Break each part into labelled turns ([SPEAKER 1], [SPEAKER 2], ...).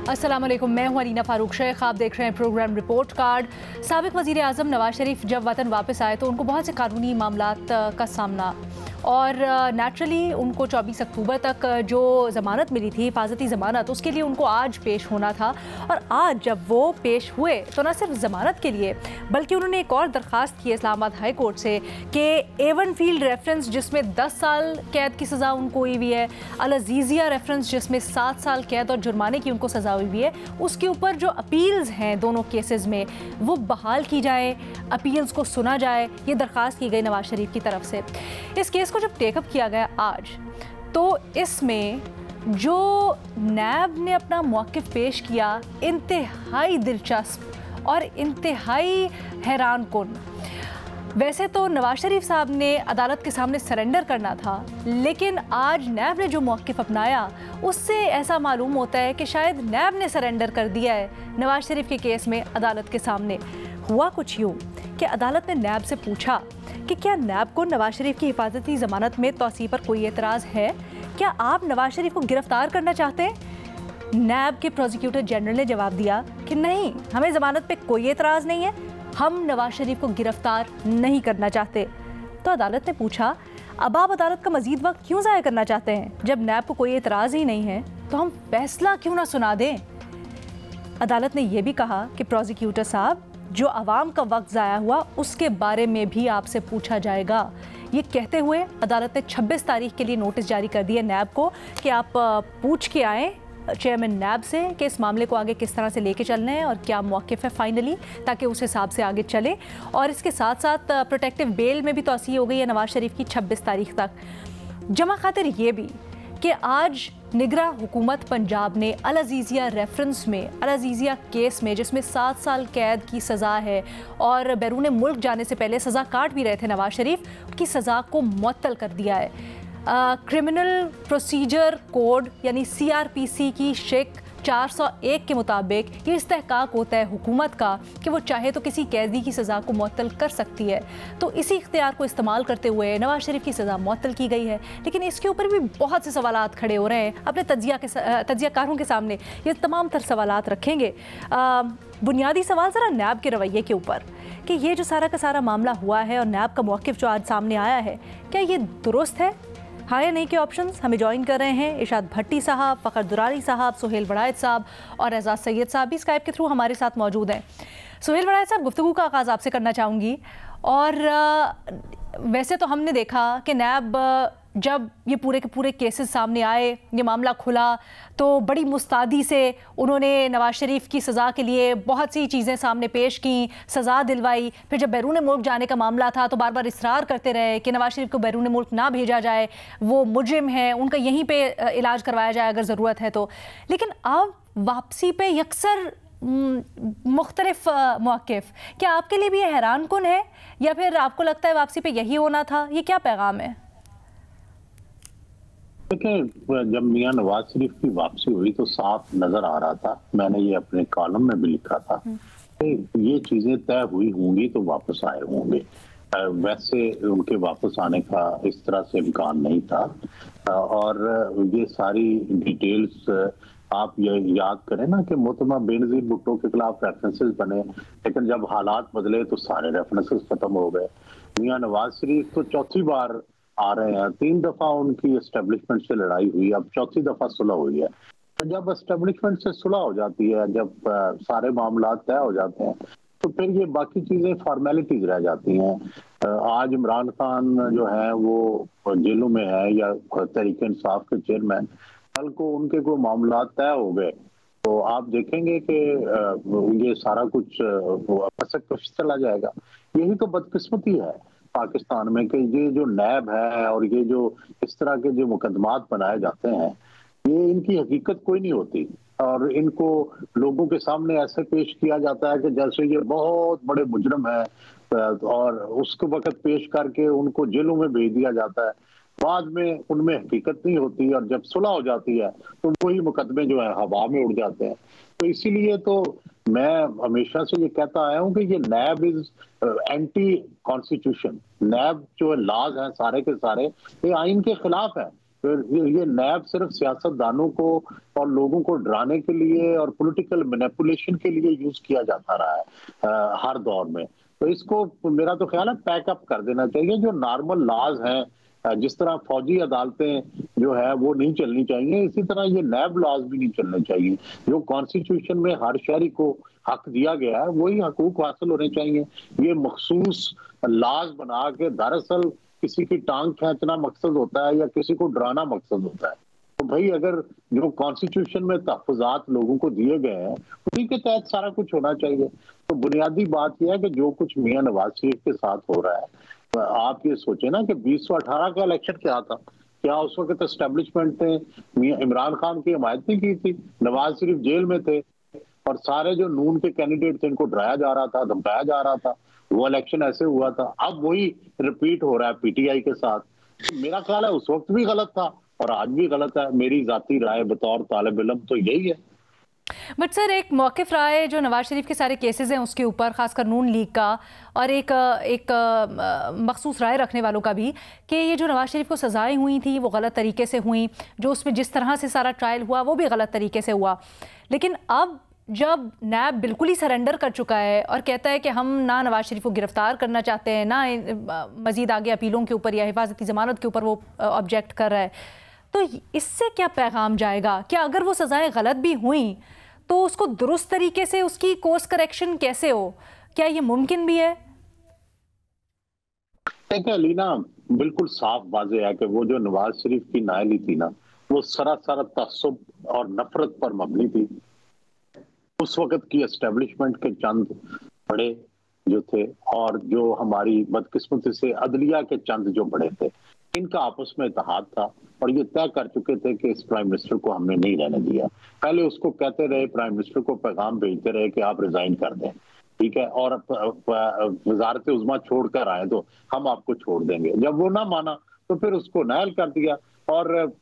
[SPEAKER 1] अस्सलाम वालेकुम, मैं हूं अलीना फारूक शेख। आप देख रहे हैं प्रोग्राम रिपोर्ट कार्ड। साबिक वज़ीर आज़म नवाज शरीफ जब वतन वापस आए तो उनको बहुत से कानूनी मामलात का सामना और नेचुरली उनको 24 अक्टूबर तक जो ज़मानत मिली थी, हिफाजती ज़मानत, उसके लिए उनको आज पेश होना था। और आज जब वो पेश हुए तो न सिर्फ ज़मानत के लिए बल्कि उन्होंने एक और दरख्वास्त की इस्लामाबाद हाई कोर्ट से कि एवन फील्ड रेफरेंस जिसमें 10 साल कैद की सज़ा उनको हुई हुई है, अल अज़ीज़िया रेफरेंस जिसमें 7 साल कैद और जुर्माने की उनको सज़ा हुई हुई है, उसके ऊपर जो अपील्स हैं दोनों केसेस में वो बहाल की जाए, अपील्स को सुना जाए। ये दरख्वास्त की गई नवाज शरीफ की तरफ से। इस केस को जब टेकअप किया गया आज, तो इसमें जो नैब ने अपना मौक़िफ़ पेश किया इंतहाई दिलचस्प और इंतहाई हैरान कुन। वैसे तो नवाज शरीफ साहब ने अदालत के सामने सरेंडर करना था, लेकिन आज नैब ने जो मौक़िफ़ अपनाया उससे ऐसा मालूम होता है कि शायद नैब ने सरेंडर कर दिया है नवाज शरीफ के केस में अदालत के सामने। हुआ कुछ यूँ कि अदालत ने नैब से पूछा कि क्या नैब को नवाज शरीफ की हिफाजती ज़मानत में तौसीह पर कोई एतराज़ है? क्या आप नवाज शरीफ को गिरफ्तार करना चाहते हैं? नैब के प्रोसिक्यूटर जनरल ने जवाब दिया कि नहीं, हमें ज़मानत पे कोई एतराज़ नहीं है, हम नवाज शरीफ को गिरफ्तार नहीं करना चाहते। तो अदालत ने पूछा, अब आप अदालत का मज़ीद वक्त क्यों ज़ाया करना चाहते हैं? जब नैब को कोई एतराज़ ही नहीं है तो हम फैसला क्यों ना सुना दें? अदालत ने यह भी कहा कि प्रोसिक्यूटर साहब, जो आवाम का वक्त ज़ाया हुआ उसके बारे में भी आपसे पूछा जाएगा। ये कहते हुए अदालत ने 26 तारीख के लिए नोटिस जारी कर दिया नैब को कि आप पूछ के आएँ चेयरमैन नैब से कि इस मामले को आगे किस तरह से लेके चलना है और क्या मौक़िफ़ है फाइनली, ताकि उस हिसाब से आगे चले। और इसके साथ साथ प्रोटेक्टिव बेल में भी तौसीह हो गई है नवाज शरीफ की 26 तारीख तक। जमा खातिर ये भी कि आज निगरां हुकूमत पंजाब ने अल अज़ीज़िया रेफरेंस में, अल अज़ीज़िया केस में जिसमें 7 साल कैद की सज़ा है और बैरून मुल्क जाने से पहले सज़ा काट भी रहे थे नवाज शरीफ, की सज़ा को मुअत्तल कर दिया है। क्रिमिनल प्रोसीजर कोड यानी CRPC की शेक 401 के मुताबिक ये इस्तेहकाक होता है हुकूमत का कि वो चाहे तो किसी कैदी की सज़ा को मुअत्तल कर सकती है। तो इसी इख्तियार को इस्तेमाल करते हुए नवाज शरीफ की सज़ा मुअत्तल की गई है। लेकिन इसके ऊपर भी बहुत से सवालात खड़े हो रहे हैं। अपने तज्ज़ियाकारों के सामने ये तमाम तर सवालात रखेंगे। बुनियादी सवाल ज़रा नैब के रवैये के ऊपर कि ये जो सारा का सारा मामला हुआ है और नैब का मौक़िफ़ जो आज सामने आया है, क्या ये दुरुस्त है? हाँ या नहीं के ऑप्शंस हमें ज्वाइन कर रहे हैं इरशाद भट्टी साहब, फ़खर दुरानी साहब, सुहेल वड़ायत साहब और एजाज सैयद साहब भी स्काइप के थ्रू हमारे साथ मौजूद हैं। सुहेल वड़ायत साहब, गुफ्तगू का आगाज़ आपसे करना चाहूँगी। और वैसे तो हमने देखा कि नैब जब ये पूरे के पूरे केसेस सामने आए, ये मामला खुला, तो बड़ी मुस्तैदी से उन्होंने नवाज शरीफ की सज़ा के लिए बहुत सी चीज़ें सामने पेश की, सज़ा दिलवाई। फिर जब बैरून मुल्क जाने का मामला था तो बार बार इसरार करते रहे कि नवाज शरीफ को बैरून मुल्क ना भेजा जाए, वो मुजरिम है, उनका यहीं पे इलाज करवाया जाए अगर ज़रूरत है तो। लेकिन अब वापसी पे यकसर मुख्तलिफ मौक़िफ़, क्या आपके लिए भी ये हैरान कुन है या फिर आपको लगता है वापसी पे यही होना था? ये क्या पैगाम है?
[SPEAKER 2] देखिए, जब मियां नवाज शरीफ की वापसी हुई तो साफ नजर आ रहा था, मैंने ये अपने कॉलम में भी लिखा था कि ये चीजें तय हुई होंगी तो वापस आए होंगे। वैसे उनके वापस आने का इस तरह से इम्कान नहीं था। और ये सारी डिटेल्स आप ये याद करें ना कि मोहतरमा बेनज़ीर भुट्टो के खिलाफ रेफरेंसेस बने, लेकिन जब हालात बदले तो सारे रेफरेंसेस खत्म हो गए। मियां नवाज शरीफ तो चौथी बार आ रहे हैं, 3 दफा उनकी एस्टेब्लिशमेंट से लड़ाई हुई, अब चौथी दफा सुलह हुई है। तो जब एस्टेब्लिशमेंट से सुलह हो जाती है, जब सारे मामला तय हो जाते हैं, तो फिर ये बाकी चीजें फॉर्मेलिटीज रह जाती हैं। आज इमरान खान जो है वो जेलों में है या तहरीक इंसाफ के चेयरमैन, कल को उनके कोई मामला तय हो गए तो आप देखेंगे कि ये सारा कुछ कश चला जाएगा। यही तो बदकिस्मती है पाकिस्तान में कि ये जो नैब है और ये जो इस तरह के जो मुकदमात बनाए जाते हैं, ये इनकी हकीकत कोई नहीं होती और इनको लोगों के सामने ऐसे पेश किया जाता है कि जैसे ये बहुत बड़े मुजरिम है और उसके वक्त पेश करके उनको जेलों में भेज दिया जाता है। बाद में उनमें हकीकत नहीं होती और जब सुलह हो जाती है तो वही मुकदमे जो है हवा में उड़ जाते हैं। तो इसीलिए तो मैं हमेशा से ये कहता आया हूं कि ये नैब इज एंटी कॉन्स्टिट्यूशन। नैब जो लॉज हैं सारे के सारे ये आइन के खिलाफ है। फिर ये नैब सिर्फ सियासतदानों को और लोगों को डराने के लिए और पॉलिटिकल मैनिपुलेशन के लिए यूज किया जाता रहा है हर दौर में। तो इसको मेरा तो ख्याल है पैकअप कर देना चाहिए। जो नॉर्मल लॉज हैं, जिस तरह फौजी अदालतें जो है वो नहीं चलनी चाहिए, इसी तरह ये नैब लॉज भी नहीं चलने चाहिए। जो कॉन्स्टिट्यूशन में हर शहरी को हक दिया गया है वही हकूक हासिल होने चाहिए। ये मखसूस लॉज बना के दरअसल किसी की टांग खींचना मकसद होता है या किसी को डराना मकसद होता है। तो भाई अगर जो कॉन्स्टिट्यूशन में तहफ़्फ़ुज़ात लोगों को दिए गए हैं उन्हीं के तहत सारा कुछ होना चाहिए। तो बुनियादी बात यह है कि जो कुछ मियां नवाज शरीफ के साथ हो रहा है, तो आप ये सोचे ना कि 2018 का इलेक्शन क्या था, क्या उस वक्त एस्टेब्लिशमेंट ने इमरान खान की हिमायत नहीं की थी? नवाज शरीफ जेल में थे और सारे जो नून के कैंडिडेट थे इनको डराया जा रहा था, धमकाया जा रहा था। वो इलेक्शन ऐसे हुआ था। अब वही रिपीट हो रहा है पीटीआई के साथ। मेरा ख्याल है उस वक्त भी गलत था और आज भी गलत है। मेरी जाती राय बतौर तालिब इल्म तो यही है।
[SPEAKER 1] बट सर, एक मौक़िफ़ रहा है जो नवाज शरीफ के सारे केसेस हैं उसके ऊपर, खासकर नून लीग का, और एक मखसूस राय रखने वालों का भी, कि ये जो नवाज शरीफ को सज़ाएं हुई थी वो गलत तरीके से हुई, जो उसमें जिस तरह से सारा ट्रायल हुआ वो भी गलत तरीके से हुआ। लेकिन अब जब नैब बिल्कुल ही सरेंडर कर चुका है और कहता है कि हम ना नवाज शरीफ को गिरफ्तार करना चाहते हैं, ना मज़ीद आगे अपीलों के ऊपर या हिफाजती ज़मानत के ऊपर वो ऑब्जेक्ट कर रहा है, तो इससे क्या पैगाम जाएगा? क्या अगर वो सज़ाएं गलत भी हुई तो उसको दुरुस्त तरीके से उसकी कोर्स करेक्शन कैसे हो? क्या ये मुमकिन भी है?
[SPEAKER 2] देखिए लीना, बिल्कुल साफ वाज़ेह है कि वो जो नवाज शरीफ की नाअहली थी ना, वो सरासर तअस्सुब और नफरत पर मबनी थी। उस वक्त की एस्टेब्लिशमेंट के चंद बड़े जो थे और जो हमारी बदकिस्मती से अदलिया के चंद जो बड़े थे, इनका आपस में इत्तेहाद था और ये तय कर चुके थे कि इस प्राइम मिनिस्टर को हमने नहीं रहने दिया। पहले उसको कहते रहे, प्राइम मिनिस्टर को पैगाम भेजते रहे कि आप रिजाइन कर दें, ठीक है, और वजारत उज़्मा छोड़कर आए तो हम आपको छोड़ देंगे। जब वो ना माना तो फिर उसको नायल कर दिया और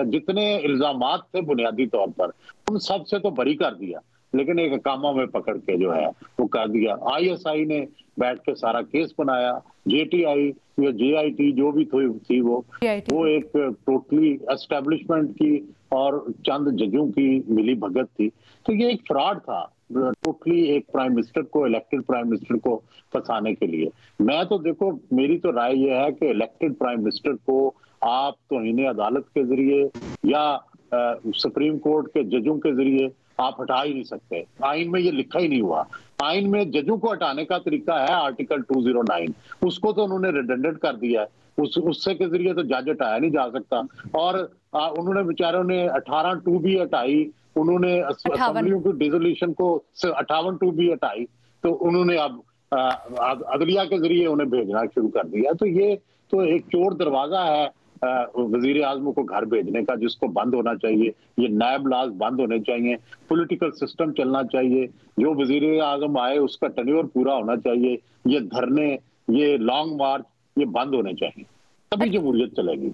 [SPEAKER 2] जितने इल्जामात थे बुनियादी तौर पर उन सब से तो बरी कर दिया, लेकिन एक कामा में पकड़ के जो है वो कर दिया। आईएसआई ने बैठ के सारा केस बनाया, जेटीआई या जेआईटी जो भी थी वो एक टोटली एस्टेब्लिशमेंट की और चंद जजों की मिली भगत थी। तो ये एक फ्रॉड था टोटली, एक प्राइम मिनिस्टर को, इलेक्टेड प्राइम मिनिस्टर को फंसाने के लिए। मैं तो देखो, मेरी तो राय यह है कि इलेक्टेड प्राइम मिनिस्टर को आप तौहीन अदालत के जरिए या सुप्रीम कोर्ट के जजों के जरिए आप हटा ही नहीं सकते। आइन में ये लिखा ही नहीं हुआ। आइन में जजों को हटाने का तरीका है आर्टिकल 209, उसको तो उन्होंने रिडंडेंट कर दिया है। उससे के जरिए तो जज हटाया नहीं जा सकता। और उन्होंने बेचारों ने 18(2) भी हटाई, उन्होंने असेंबलियों की डिसोल्यूशन को 58(2) भी हटाई, तो उन्होंने अब अदलिया के जरिए उन्हें भेजना शुरू कर दिया। तो ये तो एक चोर दरवाजा है वजीर आजम को घर भेजने का, जिसको बंद होना चाहिए। ये नैब लाज बंद होने चाहिए, पॉलिटिकल सिस्टम चलना चाहिए। जो वजीर आजम आए उसका टेन्योर पूरा होना चाहिए। ये धरने, ये लॉन्ग मार्च, ये बंद होने चाहिए, तभी जमहूरियत चलेगी।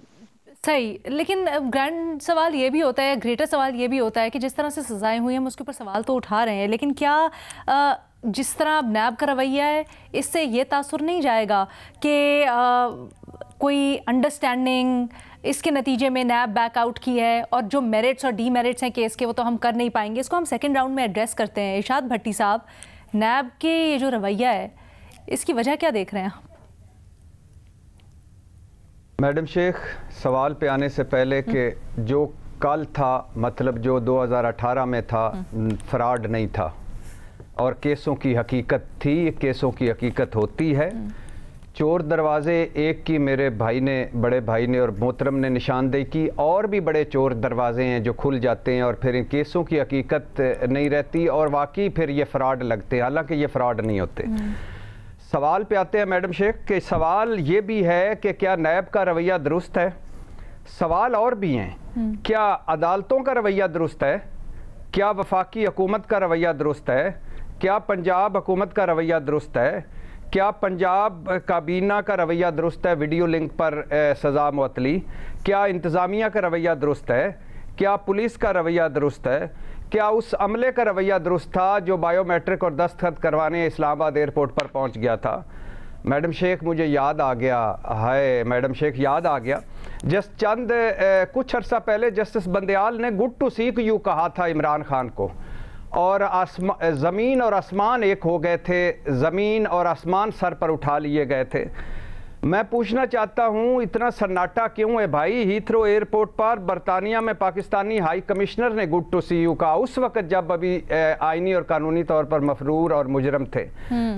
[SPEAKER 1] सही, लेकिन ग्रैंड सवाल ये भी होता है, ग्रेटर सवाल ये भी होता है कि जिस तरह से सजाएं हुई हैं हम उसके ऊपर सवाल तो उठा रहे हैं, लेकिन क्या जिस तरह अब नैब का रवैया है इससे ये तासुर नहीं जाएगा कि कोई अंडरस्टैंडिंग इसके नतीजे में नैब बैकआउट की है और जो मेरिट्स और डीमेरिट्स हैं केस के वो तो हम कर नहीं पाएंगे। इसको हम सेकंड राउंड में एड्रेस करते हैं। इरशाद भट्टी साहब, नैब के ये जो रवैया है इसकी वजह क्या देख रहे हैं आप?
[SPEAKER 3] मैडम शेख, सवाल पे आने से पहले कि जो कल था, मतलब जो 2018 में था, फ्रॉड नहीं था और केसों की हकीकत थी, केसों की हकीकत होती है। चोर दरवाजे एक की मेरे भाई ने, बड़े भाई ने और मोहतरम ने निशानदेही की, और भी बड़े चोर दरवाजे हैं जो खुल जाते हैं और फिर इन केसों की हकीकत नहीं रहती और वाकई फिर ये फ्रॉड लगते हैं, हालांकि ये फ्रॉड नहीं होते। सवाल पे आते हैं मैडम शेख कि सवाल ये भी है कि क्या नैब का रवैया दुरुस्त है? सवाल और भी हैं, क्या अदालतों का रवैया दुरुस्त है? क्या वफाकी हुकूमत का रवैया दुरुस्त है? क्या पंजाब हुकूमत का रवैया दुरुस्त है? क्या पंजाब काबीना का रवैया दुरुस्त है? वीडियो लिंक पर सज़ा मुअत्तली। क्या इंतज़ामिया का रवैया दुरुस्त है? क्या पुलिस का रवैया दुरुस्त है? क्या उस अमले का रवैया दुरुस्त था जो बायोमेट्रिक और दस्तखत करवाने इस्लामाबाद एयरपोर्ट पर पहुंच गया था? मैडम शेख, मुझे याद आ गया, हाय मैडम शेख, याद आ गया कुछ अर्सा पहले जस्टिस बंदयाल ने गुड टू सी यू कहा था इमरान खान को, और ज़मीन और आसमान एक हो गए थे, ज़मीन और आसमान सर पर उठा लिए गए थे। मैं पूछना चाहता हूं, इतना सन्नाटा क्यों है भाई? हीथ्रो एयरपोर्ट पर बरतानिया में पाकिस्तानी हाई कमिश्नर ने गुड टू सी यू कहा, उस वक्त जब अभी आईनी और कानूनी तौर पर मफरूर और मुजरम थे।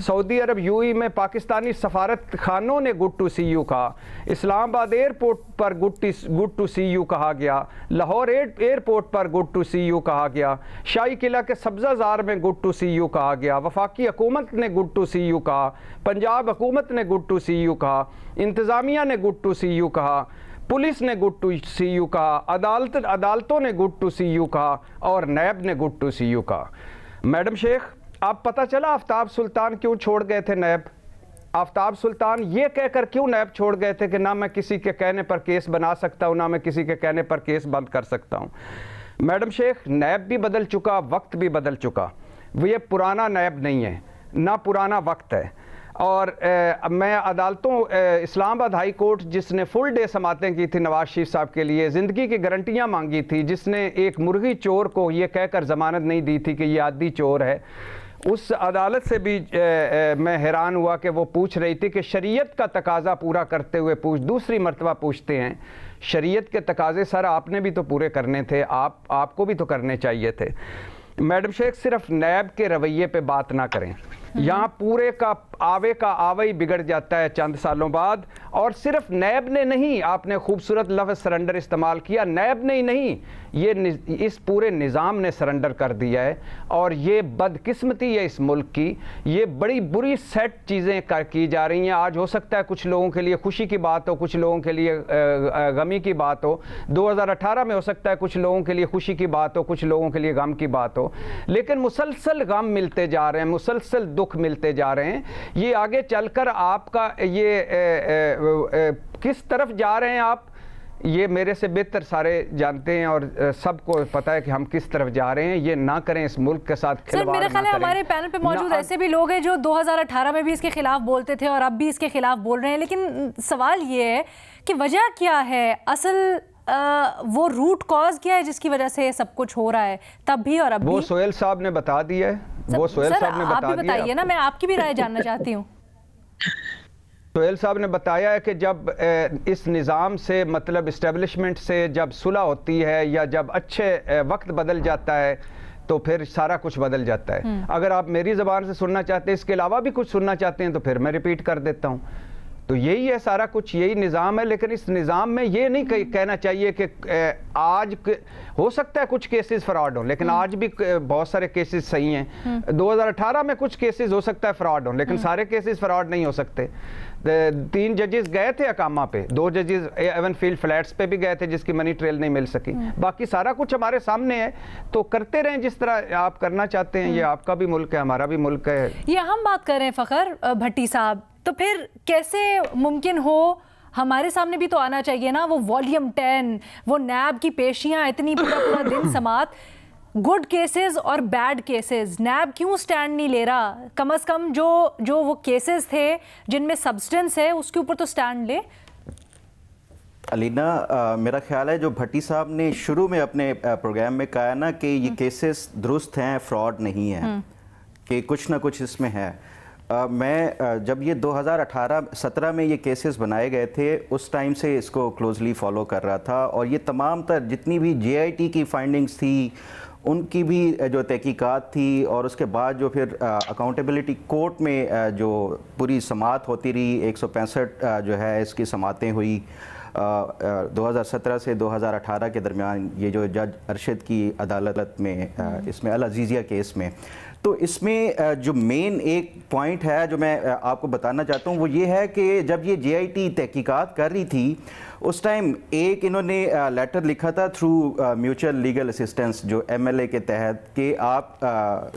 [SPEAKER 3] सऊदी अरब यूएई में पाकिस्तानी सफारत खानों ने गुड टू सी यू कहा, इस्लामाबाद एयरपोर्ट पर गुड टू सी यू कहा गया, लाहौर एयरपोर्ट पर गुड टू सी यू कहा गया, शाही किला के सब्जाजार में गुड टू सी यू कहा गया, वफाकी हुकूमत ने गुड टू सी यू कहा, पंजाब हुकूमत ने गुड टू सी यू कहा, इंतज़ामिया ने गुड टू सी यू कहा, पुलिस ने गुड टू सी यू कहा, अदालतों ने गुड टू सी यू कहा, और नैब ने गुड टू सी यू कहा। मैडम शेख, आप पता चला आफ्ताब सुल्तान क्यों छोड़ गए थे नैब? आफ्ताब सुल्तान ये कहकर क्यों नैब छोड़ गए थे कि ना मैं किसी के कहने पर केस बना सकता हूँ, ना मैं किसी के कहने पर केस बंद कर सकता हूँ। मैडम शेख, नैब भी बदल चुका, वक्त भी बदल चुका, ये पुराना नैब नहीं है, ना पुराना वक्त है। और मैं अदालतों, इस्लामाबाद हाई कोर्ट जिसने फुल डे समातें की थी नवाज शरीफ साहब के लिए, ज़िंदगी की गारंटियाँ मांगी थी, जिसने एक मुर्गी चोर को ये कहकर ज़मानत नहीं दी थी कि ये आदी चोर है, उस अदालत से भी मैं हैरान हुआ कि वो पूछ रही थी कि शरीयत का तकाजा पूरा करते हुए दूसरी मर्तबा पूछते हैं, शरीयत के तकाजे सर आपने भी तो पूरे करने थे, आपको भी तो करने चाहिए थे। मैडम शेख, सिर्फ नैब के रवैये पे बात ना करें, यहाँ पूरे का आवे ही बिगड़ जाता है चंद सालों बाद। और सिर्फ नैब ने नहीं, आपने खूबसूरत लफ्ज़ सरेंडर इस्तेमाल किया, नैब ने ही नहीं, ये इस पूरे निज़ाम ने सरेंडर कर दिया है। और ये बदकिस्मती है इस मुल्क की, ये बड़ी बुरी सेट चीज़ें की जा रही हैं। आज हो सकता है कुछ लोगों के लिए खुशी की बात हो, कुछ लोगों के लिए गमी की बात हो, 2018 में हो सकता है कुछ लोगों के लिए खुशी की बात हो, कुछ लोगों के लिए गम की बात हो, लेकिन मुसलसल गम मिलते जा रहे हैं, मुसलसल दुख मिलते जा रहे हैं। ये आगे चलकर आपका ये किस तरफ जा रहे हैं आप, ये मेरे से बेहतर सारे जानते हैं और सबको पता है कि हम किस तरफ जा रहे हैं। ये ना करें, इस मुल्क के साथ खिलवाड़
[SPEAKER 1] मेरे ख्याल है हमारे पैनल पे मौजूद ऐसे भी लोग हैं जो 2018 में भी इसके खिलाफ बोलते थे और अब भी इसके खिलाफ बोल रहे हैं, लेकिन सवाल ये है कि वजह क्या है, असल वो रूट कॉज क्या है जिसकी वजह से सब कुछ हो रहा है तब भी और अब भी?
[SPEAKER 3] वो सोहेल साहब ने बता दिया है, वो सोहेल साहब ने बता दिया।
[SPEAKER 1] आप भी बताइए ना, मैं आपकी भी राय जानना चाहती हूँ।
[SPEAKER 3] सोहेल साहब ने बताया है कि जब इस निज़ाम से, मतलब इस्टेब्लिशमेंट से जब सुलह होती है या जब अच्छे वक्त बदल जाता है तो फिर सारा कुछ बदल जाता है। अगर आप मेरी ज़बान से सुनना चाहते हैं, इसके अलावा भी कुछ सुनना चाहते हैं, तो फिर मैं रिपीट कर देता हूँ। तो यही है सारा कुछ, यही निज़ाम है। लेकिन इस निज़ाम में ये नहीं कहना चाहिए कि आज हो सकता है कुछ केसेस फ्रॉड हों, लेकिन आज भी बहुत सारे केसेस सही हैं। 2018 में कुछ केसेस हो सकता है फ्रॉड हों, लेकिन सारे केसेस फ्रॉड नहीं हो सकते। 3 जजेस गए थे अकामा पे, 2 जजेस एवनफील्ड फ्लैट्स पे भी गए थे जिसकी मनी ट्रेल नहीं मिल सकी। बाकी सारा कुछ हमारे सामने है, तो करते रहें जिस तरह आप करना चाहते हैं। ये आपका भी मुल्क है, हमारा भी मुल्क है।
[SPEAKER 1] ये हम बात कर रहे हैं फ़खर भट्टी साहब, तो फिर कैसे मुमकिन हो, हमारे सामने भी तो आना चाहिए ना वो वॉल्यूम 10, वो नैब की पेशियां, इतनी पूरा दिन समात, गुड केसेस और बैड केसेस, नैब क्यों स्टैंड नहीं ले रहा? कम से कम जो वो केसेस थे जिनमें सब्सटेंस है उसके ऊपर तो स्टैंड ले।
[SPEAKER 4] अलीना, मेरा ख्याल है जो भट्टी साहब ने शुरू में अपने प्रोग्राम में कहा ना कि ये केसेस दुरुस्त हैं, फ्रॉड नहीं है, कि कुछ ना कुछ इसमें है। मैं जब ये 2018-17 में ये केसेस बनाए गए थे, उस टाइम से इसको क्लोजली फॉलो कर रहा था, और ये तमाम तर जितनी भी JIT की फाइंडिंग्स थी, उनकी भी जो तहकीकात थी, और उसके बाद जो फिर अकाउंटेबिलिटी कोर्ट में जो पूरी समात होती रही, 165 जो है इसकी समातें हुई 2017 से 2018 के दरमियान, ये जो जज अरशद की अदालत में इसमें अल अजीज़िया केस में। तो इसमें जो मेन एक पॉइंट है जो मैं आपको बताना चाहता हूँ वो ये है कि जब ये JIT तहकीकात कर रही थी, उस टाइम एक इन्होंने लेटर लिखा था थ्रू म्यूचुअल लीगल असिस्टेंस जो MLA के तहत, कि आप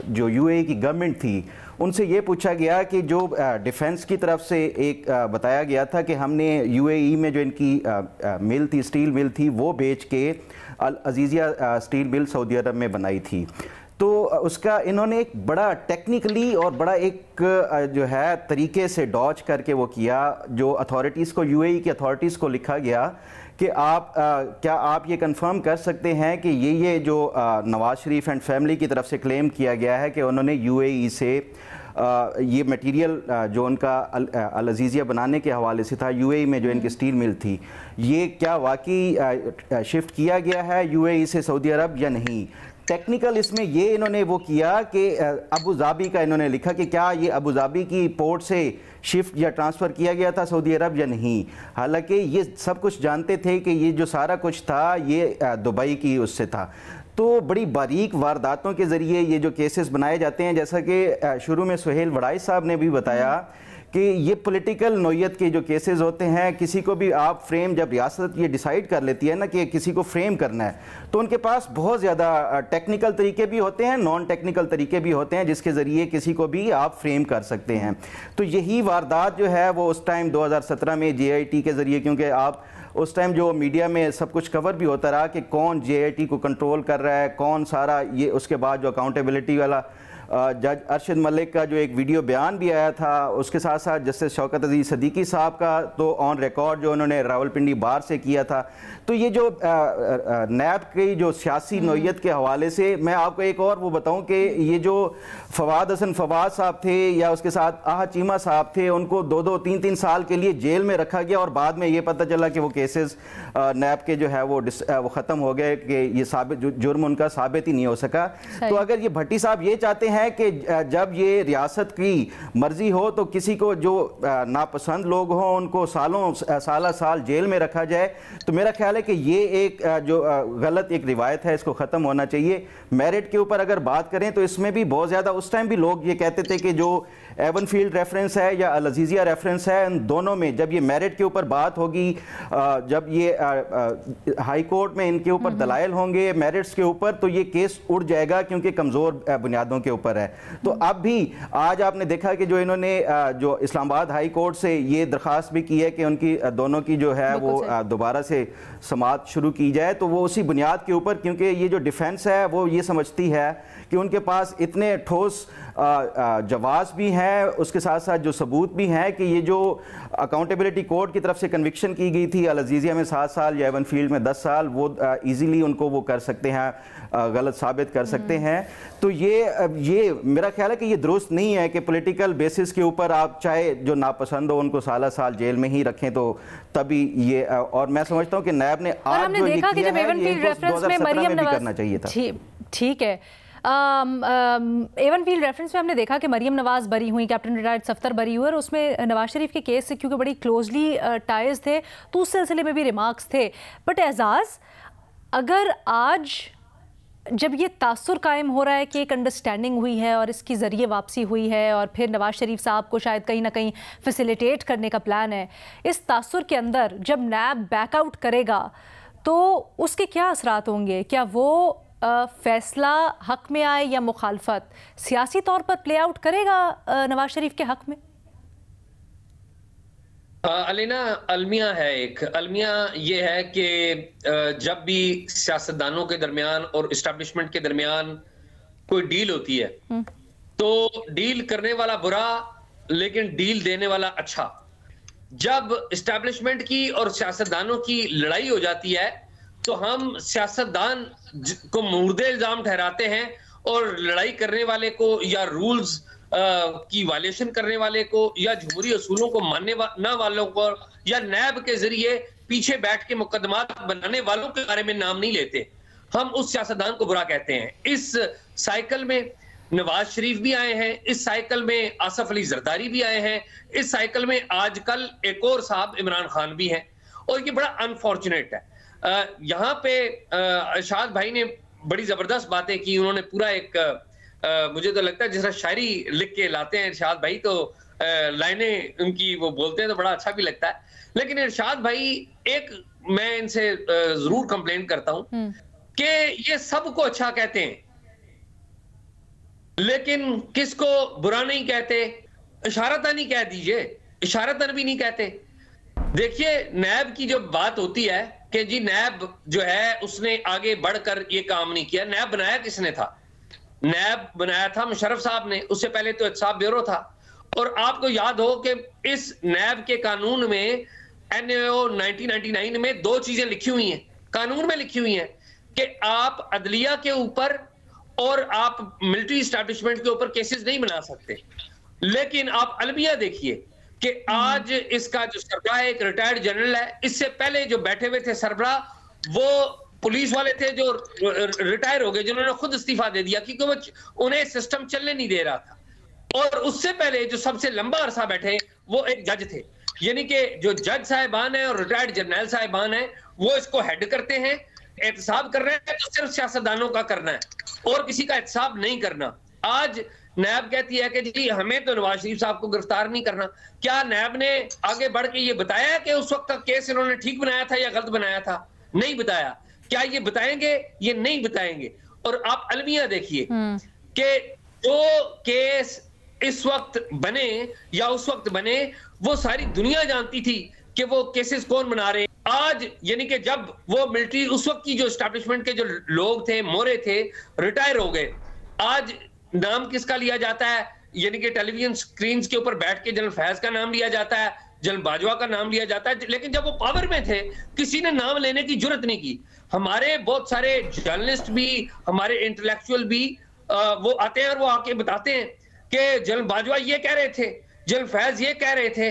[SPEAKER 4] जो UAE की गवर्नमेंट थी उनसे ये पूछा गया कि जो डिफेंस की तरफ से एक बताया गया था कि हमने UAE में जो इनकी मिल थी, स्टील मिल थी, वो बेच के अल अजीज़िया स्टील मिल सऊदी अरब में बनाई थी। तो उसका इन्होंने एक बड़ा टेक्निकली और बड़ा एक जो है तरीके से डॉज करके वो किया, जो अथॉरिटीज़ को, यूएई की अथॉरिटीज़ को लिखा गया कि आप क्या आप ये कंफर्म कर सकते हैं कि ये जो नवाज शरीफ एंड फैमिली की तरफ से क्लेम किया गया है कि उन्होंने यूएई से ये मटेरियल जो उनका अल अज़ीज़िया बनाने के हवाले से था, यूएई में जो इनकी स्टील मिल थी, ये क्या वाकई शिफ्ट किया गया है यूएई से सऊदी अरब या नहीं। टेक्निकल इसमें ये इन्होंने वो किया कि अबू धाबी का इन्होंने लिखा कि क्या ये अबू धाबी की पोर्ट से शिफ्ट या ट्रांसफ़र किया गया था सऊदी अरब या नहीं। हालांकि ये सब कुछ जानते थे कि ये जो सारा कुछ था ये दुबई की उससे था। तो बड़ी बारीक वारदातों के ज़रिए ये जो केसेस बनाए जाते हैं, जैसा कि शुरू में सुहेल वड़ाई साहब ने भी बताया कि ये पॉलिटिकल नौयत के जो केसेस होते हैं, किसी को भी आप फ्रेम, जब रियासत ये डिसाइड कर लेती है ना कि किसी को फ्रेम करना है, तो उनके पास बहुत ज़्यादा टेक्निकल तरीके भी होते हैं, नॉन टेक्निकल तरीके भी होते हैं जिसके ज़रिए किसी को भी आप फ्रेम कर सकते हैं। तो यही वारदात जो है वो उस टाइम 2017 में JIT के ज़रिए, क्योंकि आप उस टाइम जो मीडिया में सब कुछ कवर भी होता रहा कि कौन JIT को कंट्रोल कर रहा है, कौन सारा ये, उसके बाद जो अकाउंटेबिलिटी वाला जज अरशद मलिक का जो एक वीडियो बयान भी आया था, उसके साथ साथ जस्टिस शौकत अजीज़ सदीकी साहब का तो ऑन रिकॉर्ड जो उन्होंने रावलपिंडी बार से किया था। तो ये जो नैब की जो सियासी नौयत के हवाले से मैं आपको एक और वो बताऊं कि ये जो फवाद हसन फवाद साहब थे या उसके साथ आहा चीमा साहब थे, उनको 2-2, 3-3 साल के लिए जेल में रखा गया और बाद में ये पता चला कि वो केसेस नैब के जो है वो ख़त्म हो गए, कि ये साबित जुर्म उनका साबित ही नहीं हो सका। तो अगर ये भट्टी साहब ये चाहते हैं कि जब ये रियासत की मर्जी हो तो किसी को जो नापसंद लोग हों उनको साल जेल में रखा जाए, तो मेरा ख्याल है कि ये एक जो गलत एक रिवायत है, इसको ख़त्म होना चाहिए। मेरिट के ऊपर अगर बात करें तो इसमें भी बहुत ज़्यादा उस टाइम भी लोग ये कहते थे कि जो एवनफील्ड रेफरेंस है या अल अज़ीज़िया रेफरेंस है, इन दोनों में जब ये मेरिट के ऊपर बात होगी, जब ये हाई कोर्ट में इनके ऊपर दलाइल होंगे मेरिट्स के ऊपर, तो ये केस उड़ जाएगा क्योंकि कमज़ोर बुनियादों के ऊपर है। तो अब भी आज आपने देखा कि जो इन्होंने जो इस्लामाबाद हाई कोर्ट से ये दरख्वास्त भी की है कि उनकी दोनों की जो है वो दोबारा से समाअत शुरू की जाए, तो वो उसी बुनियाद के ऊपर, क्योंकि ये जो डिफेंस है वो ये समझती है कि उनके पास इतने ठोस जवाब भी हैं, उसके साथ साथ जो सबूत भी हैं कि ये जो अकाउंटेबिलिटी कोर्ट की तरफ से कन्विक्शन की गई थी अल अज़ीज़िया में 7 साल या एवनफील्ड में 10 साल, वो इजीली उनको वो कर सकते हैं, गलत साबित कर सकते हैं। तो ये मेरा ख्याल है कि ये दुरुस्त नहीं है कि पॉलिटिकल बेसिस के ऊपर आप चाहे जो नापसंद हो उनको साल जेल में ही रखें, तो तभी ये, और मैं समझता हूँ कि नैब ने आज जो ये किया है ये 2017 में भी करना चाहिए था।
[SPEAKER 1] ठीक है। एवनफील्ड रेफरेंस में हमने देखा कि मरियम नवाज बरी हुई, कैप्टन रिटायर्ड सफ्तर बरी हुए, और उसमें नवाज शरीफ के केस से क्योंकि बड़ी क्लोजली टाइज थे तो उस सिलसिले में भी रिमार्क्स थे। बट एजाज, अगर आज जब ये तासुर कायम हो रहा है कि एक अंडरस्टैंडिंग हुई है और इसकी ज़रिए वापसी हुई है और फिर नवाज शरीफ साहब को शायद कहीं ना कहीं फैसिलिटेट करने का प्लान है, इस तासुर के अंदर जब नैब बैकआउट करेगा तो उसके क्या असरात होंगे? क्या वो फैसला हक में आए या मुखालफत सियासी तौर पर प्ले आउट करेगा नवाज शरीफ के हक में?
[SPEAKER 5] अलीना, अलमिया है एक अलमिया ये है कि जब भी सियासतदानों के दरमियान और इस्टेब्लिशमेंट के दरमियान कोई डील होती है तो डील करने वाला बुरा लेकिन डील देने वाला अच्छा। जब इस्टेब्लिशमेंट की और सियासतदानों की लड़ाई हो जाती है तो हम सियासतदान को मुर्दे इल्जाम ठहराते हैं और लड़ाई करने वाले को या रूल्स की वायलेशन करने वाले को या जमहूरी असूलों को मानने ना वालों को या नैब के जरिए पीछे बैठ के मुकदमात बनाने वालों के बारे में नाम नहीं लेते, हम उस सियासतदान को बुरा कहते हैं। इस साइकिल में नवाज शरीफ भी आए हैं, इस साइकिल में आसफ अली जरदारी भी आए हैं, इस साइकिल में आजकल एक और साहब इमरान खान भी हैं, और ये बड़ा अनफॉर्चुनेट है। यहाँ पे अरशाद भाई ने बड़ी जबरदस्त बातें की, उन्होंने पूरा एक मुझे तो लगता है जिस तरह शायरी लिख के लाते हैं इरशाद भाई, तो लाइनें उनकी वो बोलते हैं तो बड़ा अच्छा भी लगता है। लेकिन इरशाद भाई, एक मैं इनसे जरूर कंप्लेंट करता हूं कि ये सबको अच्छा कहते हैं लेकिन किसको बुरा नहीं कहते। इशारतन ही कह दीजिए, इशारतन भी नहीं कहते। देखिए, नैब की जो बात होती है कि जी नैब जो है उसने आगे बढ़कर ये काम नहीं किया, नैब बनाया किसने था? नैब बनाया था मुशर्रफ साहब ने, उससे पहले तो एहतसाब ब्यूरो था। और आपको याद हो कि इस नैब के कानून में NAO 1999 में 2 चीजें लिखी हुई हैं, कानून में लिखी हुई हैं कि आप अदलिया के ऊपर और आप मिलिट्री इस्टेब्लिशमेंट के ऊपर केसेस नहीं बना सकते। लेकिन आप अलमिया देखिए कि आज इसका जो सरबराह है एक रिटायर्ड जनरल है, इससे पहले जो बैठे हुए थे सरबराह वो पुलिस वाले थे जो रिटायर हो गए, जिन्होंने खुद इस्तीफा दे दिया क्योंकि वो उन्हें सिस्टम चलने नहीं दे रहा था। और उससे पहले जो सबसे लंबा अरसा बैठे वो एक जज थे, यानी कि जो जज साहिबान है और रिटायर्ड जर्नल साहिबान है वो इसको हेड करते हैं। एहतसाब कर रहे हैं तो सिर्फ सियासतदानों का करना है और किसी का एहतसाब नहीं करना। आज नैब कहती है कि जी हमें तो नवाज शरीफ साहब को गिरफ्तार नहीं करना। क्या नैब ने आगे बढ़ के ये बताया कि उस वक्त का केस इन्होंने ठीक बनाया था या गलत बनाया था? नहीं बताया। क्या ये बताएंगे? ये नहीं बताएंगे। और आप अलमिया देखिए कि जो केस इस वक्त बने या उस वक्त बने वो सारी दुनिया जानती थी कि वो केसेस कौन बना रहे। आज यानी कि जब वो मिलिट्री उस वक्त की जो एस्टैब्लिशमेंट के जो लोग थे, मोरे थे, रिटायर हो गए, आज नाम किसका लिया जाता है? यानी कि टेलीविजन स्क्रीन के ऊपर बैठ के जनरल फैज का नाम लिया जाता है, जनरल बाजवा का नाम लिया जाता है। लेकिन जब वो पावर में थे किसी ने नाम लेने की जुर्रत नहीं की। हमारे बहुत सारे जर्नलिस्ट भी, हमारे इंटेलेक्चुअल भी वो आते हैं और वो आके बताते हैं कि जनरल बाजवा ये कह रहे थे, जनरल फैज ये कह रहे थे,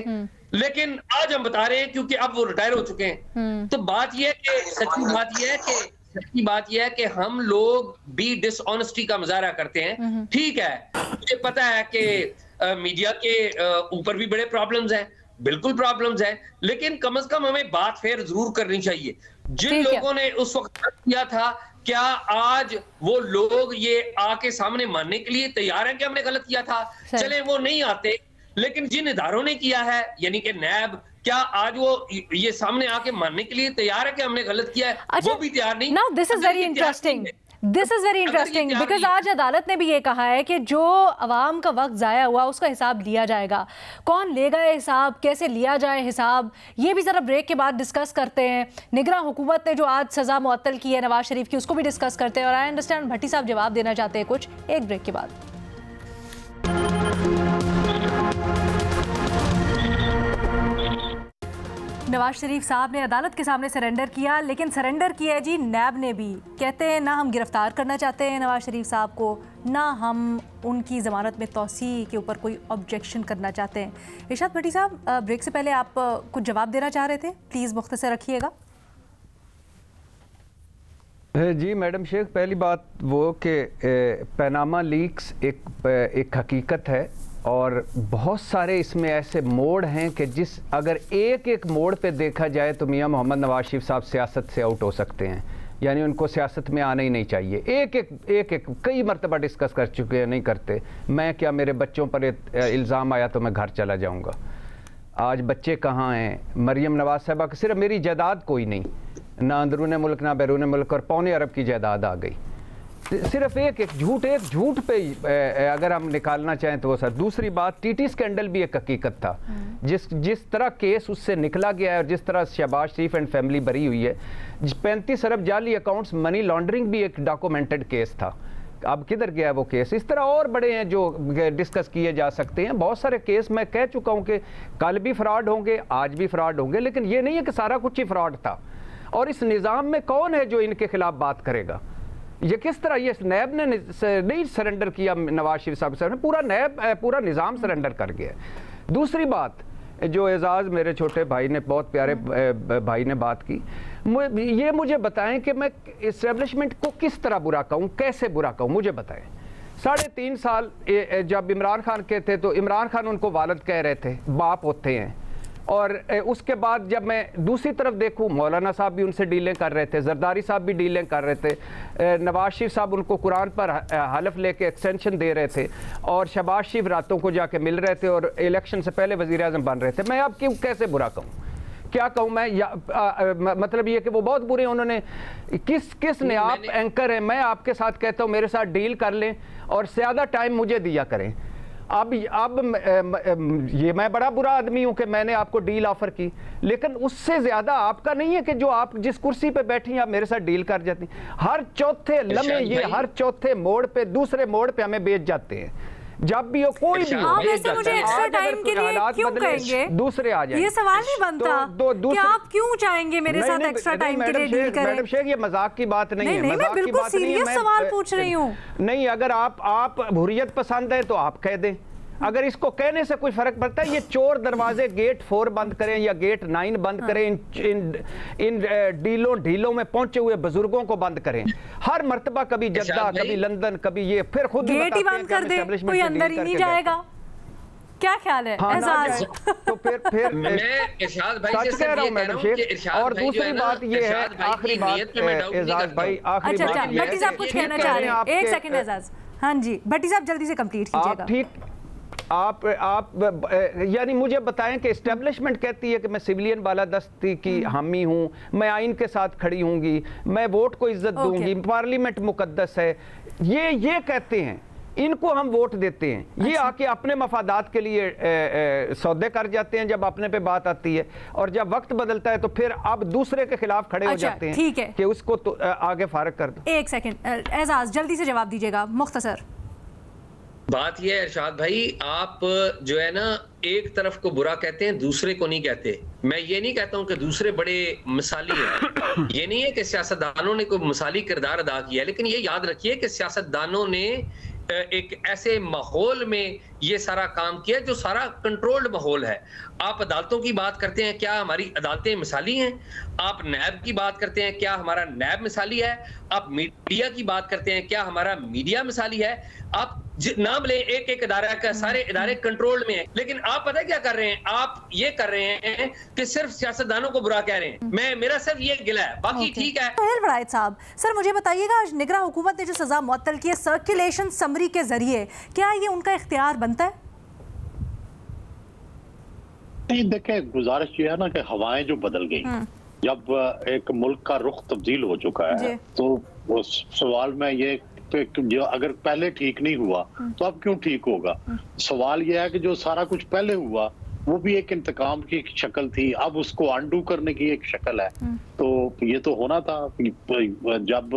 [SPEAKER 5] लेकिन आज हम बता रहे हैं क्योंकि अब वो रिटायर हो चुके हैं। तो बात यह है कि सच्ची बात यह है कि हम लोग भी डिसऑनेस्टी का मुजाहरा करते हैं। ठीक है, मुझे पता है कि मीडिया के ऊपर भी बड़े प्रॉब्लम्स हैं, बिल्कुल प्रॉब्लम्स हैं, लेकिन कम से कम हमें बात फेयर जरूर करनी चाहिए। जिन लोगों ने उस वक्त किया था, क्या आज वो लोग ये आके सामने मानने के लिए तैयार हैं कि हमने गलत किया था? चले वो नहीं आते, लेकिन जिन इदारों ने किया है यानी कि नैब, क्या आज वो ये सामने आके मानने के लिए तैयार है कि हमने गलत किया है?
[SPEAKER 1] अच्छा,
[SPEAKER 5] वो भी तैयार नहीं।
[SPEAKER 1] Now this is very interesting. This is very interesting because आज अदालत ने भी ये कहा है कि जो अवाम का वक्त ज़ाया हुआ उसका हिसाब लिया जाएगा। कौन लेगा हिसाब, कैसे लिया जाए हिसाब, ये भी ज़रा ब्रेक के बाद डिस्कस करते हैं। निगरान हुकूमत ने जो आज सज़ा मुअत्तल की है नवाज शरीफ की, उसको भी डिस्कस करते हैं। और आई अंडरस्टैंड भट्टी साहब जवाब देना चाहते हैं कुछ, एक ब्रेक के बाद। नवाज शरीफ साहब ने अदालत के सामने सरेंडर किया, लेकिन सरेंडर किया है जी नैब ने भी। कहते हैं ना हम गिरफ्तार करना चाहते हैं नवाज शरीफ साहब को, ना हम उनकी ज़मानत में तौसी के ऊपर कोई ऑब्जेक्शन करना चाहते हैं। इरशाद भट्टी साहब, ब्रेक से पहले आप कुछ जवाब देना चाह रहे थे, प्लीज़ मुख्तसर रखिएगा।
[SPEAKER 3] जी मैडम शेख, पहली बात वो कि पनामा लीक्स एक हकीकत है और बहुत सारे इसमें ऐसे मोड़ हैं कि अगर एक एक मोड़ पे देखा जाए तो मियां मोहम्मद नवाज शरीफ साहब सियासत से आउट हो सकते हैं, यानी उनको सियासत में आना ही नहीं चाहिए। एक कई मरतबा डिस्कस कर चुके हैं, नहीं करते। मैं क्या, मेरे बच्चों पर इल्ज़ाम आया तो मैं घर चला जाऊंगा। आज बच्चे कहाँ हैं? मरियम नवाज साहबा का सिर्फ मेरी जायदाद कोई नहीं, ना अंदरून मुल्क ना बैरून मुल्क, और पौने अरब की जायदाद आ गई। सिर्फ एक झूठ पे अगर हम निकालना चाहें तो वो सर। दूसरी बात, टीटी स्कैंडल भी एक हकीकत था। जिस तरह केस उससे निकला गया है और जिस तरह शहबाज शरीफ एंड फैमिली बरी हुई है, 35 अरब जाली अकाउंट्स, मनी लॉन्ड्रिंग भी एक डॉक्यूमेंटेड केस था। अब किधर गया वो केस? इस तरह और बड़े हैं जो डिस्कस किए जा सकते हैं। बहुत सारे केस मैं कह चुका हूँ कि कल भी फ्रॉड होंगे, आज भी फ्रॉड होंगे, लेकिन ये नहीं है कि सारा कुछ ही फ्रॉड था। और इस निज़ाम में कौन है जो इनके खिलाफ बात करेगा? ये किस तरह, ये नैब ने नहीं सरेंडर किया नवाज शरीफ साहब ने, पूरा निज़ाम सरेंडर कर गया। दूसरी बात जो एजाज़ मेरे छोटे भाई ने, बहुत प्यारे भाई ने बात की, ये मुझे बताएं कि मैं इस्टेब्लिशमेंट को किस तरह बुरा कहूँ, कैसे बुरा कहूँ, मुझे बताएं। 3.5 साल जब इमरान खान के थे तो इमरान खान उनको वालिद कह रहे थे, बाप होते हैं। और उसके बाद जब मैं दूसरी तरफ देखूं, मौलाना साहब भी उनसे डीलें कर रहे थे, जरदारी साहब भी डीलें कर रहे थे, नवाज शरीफ साहब उनको कुरान पर हलफ लेके एक्सटेंशन दे रहे थे, और शहबाज शरीफ रातों को जाके मिल रहे थे और इलेक्शन से पहले वज़ीर आज़म बन रहे थे। मैं अब क्यों कैसे बुरा कहूँ, क्या कहूँ मैं? मतलब ये कि वो बहुत बुरे हैं। उन्होंने किस ने, आप एंकर हैं, मैं आपके साथ कहता हूँ मेरे साथ डील कर लें और ज़्यादा टाइम मुझे दिया करें। अब ये मैं बड़ा बुरा आदमी हूं कि मैंने आपको डील ऑफर की, लेकिन उससे ज्यादा आपका नहीं है कि जो आप जिस कुर्सी पे बैठी हैं आप मेरे साथ डील कर जाती। हर चौथे लम्हे ये हर चौथे मोड़ पे दूसरे मोड़ पे हमें बेच जाते हैं। जब भी हो कोई भी
[SPEAKER 1] आप ऐसे मुझे एक्स्ट्रा टाइम के लिए क्यों कहेंगे?
[SPEAKER 3] दूसरे आ जाएंगे।
[SPEAKER 1] ये सवाल नहीं बनता कि आप क्यों चाहेंगे मेरे साथ एक्स्ट्रा टाइम के लिए डील करें?
[SPEAKER 3] मैडम शेख, ये मजाक की बात नहीं है।
[SPEAKER 1] मैं बिल्कुल सीरियस सवाल पूछ रही हूँ।
[SPEAKER 3] नहीं, अगर आप हुर्रियत पसंद है तो आप कह दें, अगर इसको कहने से कोई फर्क पड़ता है। ये चोर दरवाजे गेट 4 बंद करें या गेट 9 बंद करें, इन ढीलों में पहुंचे हुए बुजुर्गों को बंद करें। हर मर्तबा कभी जद्दा, कभी लंदन, कभी ये, फिर खुद
[SPEAKER 1] गेट ही बंद कर दे, कोई अंदर ही नहीं जाएगा। क्या ख्याल है एजाज?
[SPEAKER 3] तो फिर
[SPEAKER 5] मैं इरशाद भाई से
[SPEAKER 3] कह रहा हूं मैडम शेख। और दूसरी बात ये है, आखिरी बात एजाज भाई, आखिरी बात
[SPEAKER 1] भट्टी साहब कुछ कहना चाह रहे हैं? एक सेकंड एजाज। हाँ जी भट्टी साहब, जल्दी से कंप्लीट कीजिएगा।
[SPEAKER 3] ठीक, आप यानी मुझे बताएं कि एस्टेब्लिशमेंट कहती है कि मैं सिविलियन बालादस्ती की हामी हूं, मैं आइन के साथ खड़ी होंगी, मैं वोट को इज्जत दूंगी, पार्लियामेंट मुकद्दस है, ये कहते हैं, इनको हम वोट देते हैं। ये आके अपने मफादात के लिए सौदे कर जाते हैं जब अपने पे बात आती है, और जब वक्त बदलता है तो फिर अब दूसरे के खिलाफ खड़े हो जाते हैं।
[SPEAKER 1] ठीक है
[SPEAKER 3] कि उसको तो आगे फारग कर दो।
[SPEAKER 1] एक सेकंड एजाज, जल्दी से जवाब दीजिएगा, मुख्तसर।
[SPEAKER 5] बात यह है इरशाद भाई, आप जो है ना एक तरफ को बुरा कहते हैं, दूसरे को नहीं कहते। मैं ये नहीं कहता हूं कि दूसरे बड़े मिसाली हैं, ये नहीं है कि सियासतदानों ने कोई मिसाली किरदार अदा किया, लेकिन ये याद रखिए कि सियासतदानों ने एक ऐसे माहौल में ये सारा काम किया जो सारा कंट्रोल्ड माहौल है। आप अदालतों की बात करते हैं, क्या हमारी अदालतें मिसाली हैं? आप नैब की बात करते हैं, क्या हमारा नैब मिसाली है? आप मीडिया की बात करते हैं, क्या हमारा मीडिया मिसाली है? आप नाम लें एक एक इदारा का, सारे इदारे कंट्रोल में हैं, लेकिन आप पता क्या कर रहे हैं? आप ये कर रहे हैं कि सिर्फ सियासतदानों को बुरा कह रहे हैं। मेरा सिर्फ ये गिला है, बाकी ठीक है।
[SPEAKER 1] वरायत साहब, सर मुझे बताइएगा, निगरान हुकूमत ने जो सजा मुअत्तल की है सर्कुलेशन समरी के जरिए, क्या ये उनका इख्तियार बनता है?
[SPEAKER 2] नहीं, देखे गुजारिश ये है ना कि हवाएं जो बदल गई, जब एक मुल्क का रुख तब्दील हो चुका है, तो वो सवाल में ये जो अगर पहले ठीक नहीं हुआ तो अब क्यों ठीक होगा? सवाल यह है कि जो सारा कुछ पहले हुआ वो भी एक इंतकाम की एक शक्ल थी, अब उसको अनडू करने की एक शक्ल है। तो ये तो होना था। जब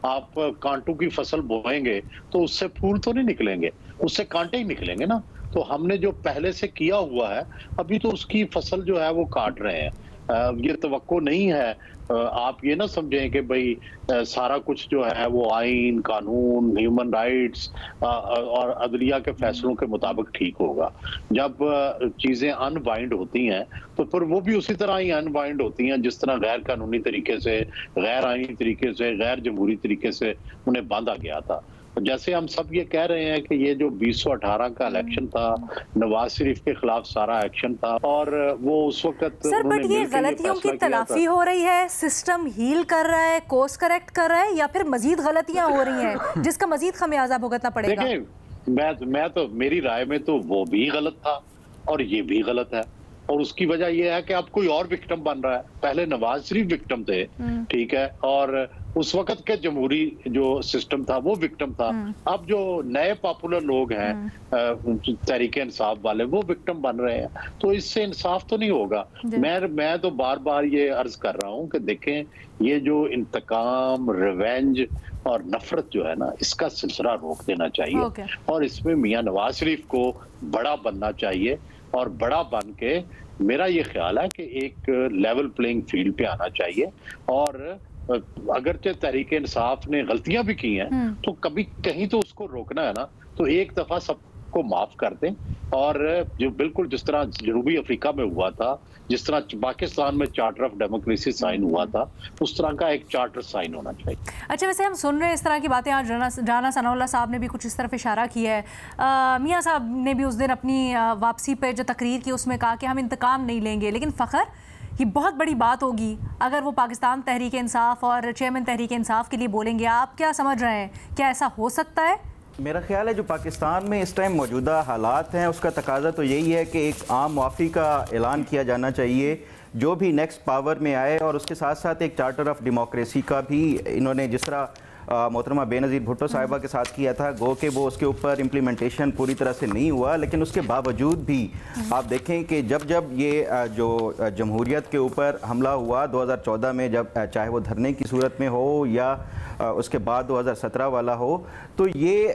[SPEAKER 2] आप कांटों की फसल बोएंगे तो उससे फूल तो नहीं निकलेंगे, उससे कांटे ही निकलेंगे ना। तो हमने जो पहले से किया हुआ है, अभी तो उसकी फसल जो है वो काट रहे हैं। ये तवक्को नहीं है, आप ये ना समझें कि भाई सारा कुछ जो है वो आइन, कानून, ह्यूमन राइट्स और अदलिया के फैसलों के मुताबिक ठीक होगा। जब चीजें अनबाइंड होती हैं तो फिर वो भी उसी तरह ही अनबाइंड होती हैं जिस तरह गैर कानूनी तरीके से, गैर आईनी तरीके से, गैर जमहूरी तरीके से उन्हें बांधा गया था। जैसे हम सब ये कह रहे हैं कि ये जो 2018 का इलेक्शन था, नवाज शरीफ के खिलाफ सारा एक्शन था, और वो उस वक्त
[SPEAKER 1] सर बट ये गलतियों की तलाफी हो रही है, सिस्टम हील कर रहा है, कोर्स करेक्ट कर रहा है, या फिर मजीद गलतियां हो रही हैं जिसका मजीद खमियाजा भुगतना पड़ेगा?
[SPEAKER 2] देखिए, मैं तो मेरी राय में तो वो भी गलत था और ये भी गलत है, और उसकी वजह यह है कि अब कोई और विक्टिम बन रहा है। पहले नवाज शरीफ विक्टिम थे, ठीक है, और उस वक्त के जमहूरी जो सिस्टम था वो विक्टिम था। अब जो नए पॉपुलर लोग हैं तहरीक इंसाफ वाले, वो विक्टिम बन रहे हैं। तो इससे इंसाफ तो नहीं होगा। मैं तो बार बार ये अर्ज कर रहा हूँ कि देखें, ये जो इंतकाम, रिवेंज और नफरत जो है ना, इसका सिलसिला रोक देना चाहिए, और इसमें मियां नवाज शरीफ को बड़ा बनना चाहिए, और बड़ा बन के मेरा ये ख्याल है कि एक लेवल प्लेइंग फील्ड पे आना चाहिए। और अगरचे तहरीक इंसाफ ने गलतियां भी की हैं, तो कभी कहीं तो उसको रोकना है ना, तो एक दफा सबको माफ कर दें। और जो बिल्कुल जिस तरह जनूबी अफ्रीका में हुआ था, जिस तरह पाकिस्तान में चार्टर ऑफ डेमोक्रेसी साइन हुआ था, उस तरह का एक चार्टर साइन होना चाहिए।
[SPEAKER 1] अच्छा, वैसे हम सुन रहे हैं इस तरह की बातें, आज राना सनाउल्लाह साहब ने भी कुछ इस तरफ इशारा किया है। मियाँ साहब ने भी उस दिन अपनी वापसी पे जो तकरीर की उसमें कहा कि हम इंतकाम नहीं लेंगे, लेकिन फ़ख्र ये बहुत बड़ी बात होगी अगर वो पाकिस्तान तहरीक इंसाफ और चेयरमैन तहरीक इंसाफ के लिए बोलेंगे। आप क्या समझ रहे हैं, क्या ऐसा हो सकता है?
[SPEAKER 4] मेरा ख्याल है जो पाकिस्तान में इस टाइम मौजूदा हालात हैं, उसका तकाजा तो यही है कि एक आम मुआफ़ी का ऐलान किया जाना चाहिए जो भी नेक्स्ट पावर में आए, और उसके साथ साथ एक चार्टर ऑफ डेमोक्रेसी का भी इन्होंने जिस तरह मोहतरमा बेनज़ीर भुट्टो साहिबा के साथ किया था, गो के वो उसके ऊपर इम्प्लीमेंटेशन पूरी तरह से नहीं हुआ, लेकिन उसके बावजूद भी आप देखें कि जब जब ये जो जमहूरियत के ऊपर हमला हुआ 2014 में, जब चाहे वो धरने की सूरत में हो या उसके बाद 2017 वाला हो, तो ये